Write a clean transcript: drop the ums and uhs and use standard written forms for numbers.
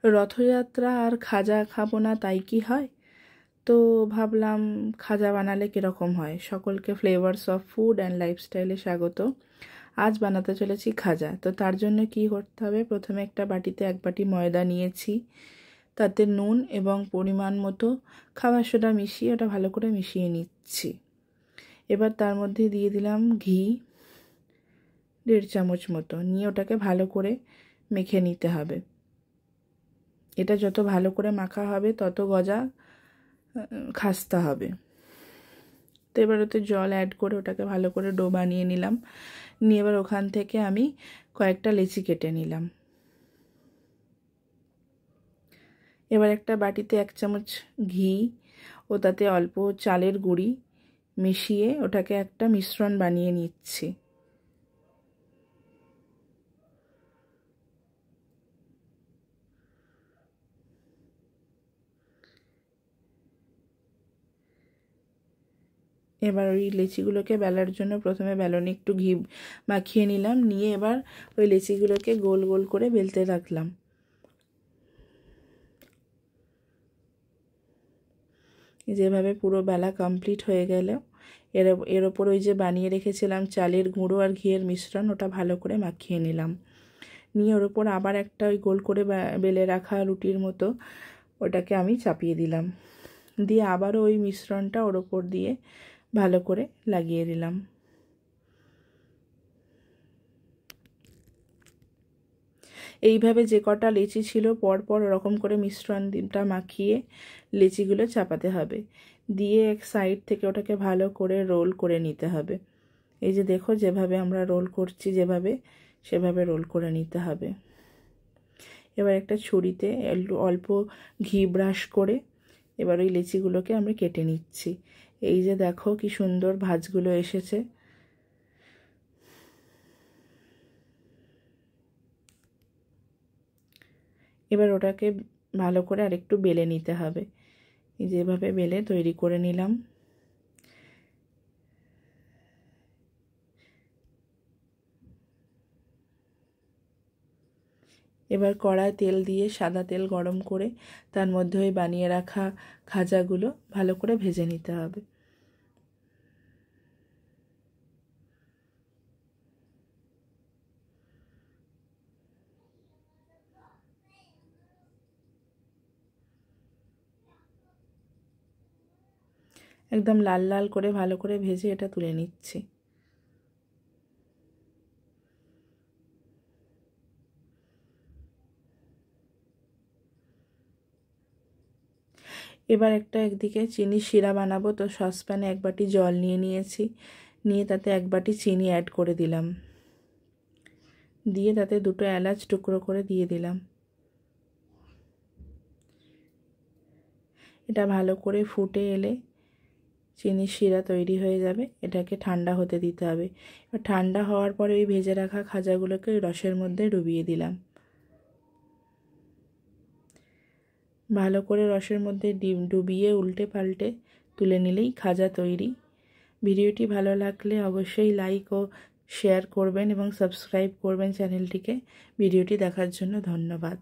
রথযাত্রা আর খাজা খাবো না তাই কি হয়? তো ভাবলাম খাজা বানালে কীরকম হয়। সকলকে ফ্লেভারস অফ ফুড অ্যান্ড লাইফস্টাইলে স্বাগত। আজ বানাতে চলেছি খাজা। তো তার জন্য কি করতে হবে, প্রথমে একটা বাটিতে 1 বাটি ময়দা নিয়েছি, তাতে নুন এবং পরিমাণ মতো খাবার সোডা মিশিয়ে ওটা ভালো করে মিশিয়ে নিচ্ছি। এবার তার মধ্যে দিয়ে দিলাম ঘি 1.5 চামচ মতো, নিয়ে ওটাকে ভালো করে মেখে নিতে হবে। এটা যত ভালো করে মাখা হবে তত গজা খাস্তা হবে। তো এবার ওতে জল অ্যাড করে ওটাকে ভালো করে ডো বানিয়ে নিলাম। নিয়ে এবার ওখান থেকে আমি কয়েকটা লেচি কেটে নিলাম। এবার একটা বাটিতে 1 চামচ ঘি ও তাতে অল্প চালের গুঁড়ি মিশিয়ে ওটাকে একটা মিশ্রণ বানিয়ে নিচ্ছি। এবার ওই লেচিগুলোকে বেলার জন্য প্রথমে বেলনে একটু ঘি মাখিয়ে নিলাম, নিয়ে এবার ওই লেচিগুলোকে গোল গোল করে বেলতে রাখলাম। যেভাবে পুরো বেলা কমপ্লিট হয়ে গেল, এর ওপর ওই যে বানিয়ে রেখেছিলাম চালের গুঁড়ো আর ঘিয়ের মিশ্রণ, ওটা ভালো করে মাখিয়ে নিলাম। নিয়ে ওর ওপর আবার একটা ওই গোল করে বেলে রাখা রুটির মতো ওটাকে আমি চাপিয়ে দিলাম। দিয়ে আবারও ওই মিশ্রণটা ওর ওপর দিয়ে ভালো করে লাগিয়ে দিলাম। এইভাবে যে কটা লেচি ছিল পরপর ওরকম করে মিশ্রণটা মাখিয়ে লেচিগুলো চাপাতে হবে। দিয়ে এক সাইড থেকে ওটাকে ভালো করে রোল করে নিতে হবে। এই যে দেখো যেভাবে আমরা রোল করছি, সেভাবে রোল করে নিতে হবে। এবার একটা ছুরিতে অল্প ঘি ব্রাশ করে এবার ওই লেচিগুলোকে আমরা কেটে নিচ্ছি। এই যে দেখো কি সুন্দর ভাঁজগুলো এসেছে। এবার ওটাকে ভালো করে আরেকটু বেলে নিতে হবে। এই যেভাবে বেলে তৈরি করে নিলাম। এবার কড়ায় তেল দিয়ে সাদা তেল গরম করে তার মধ্যে ওই বানিয়ে রাখা খাজাগুলো ভালো করে ভেজে নিতে হবে। একদম লাল লাল করে ভালো করে ভেজে এটা তুলে নিচ্ছি। এবার একদিকে চিনি শিরা বানাবো। তো সসপ্যানে 1 বাটি জল নিয়েছি, নিয়ে তাতে 1 বাটি চিনি অ্যাড করে দিলাম। দিয়ে তাতে 2টো এলাচ টুকরো করে দিয়ে দিলাম। এটা ভালো করে ফুটে এলে চিনির শিরা তৈরি হয়ে যাবে। এটাকে ঠান্ডা হতে দিতে হবে। এবার ঠান্ডা হওয়ার পরে ওই ভেজে রাখা খাজাগুলোকে ওই রসের মধ্যে ডুবিয়ে দিলাম। ভালো করে রসের মধ্যে ডুবিয়ে উল্টে পাল্টে তুলে নিলেই খাজা তৈরি। ভিডিওটি ভালো লাগলে অবশ্যই লাইক ও শেয়ার করবেন এবং সাবস্ক্রাইব করবেন চ্যানেলটিকে। ভিডিওটি দেখার জন্য ধন্যবাদ।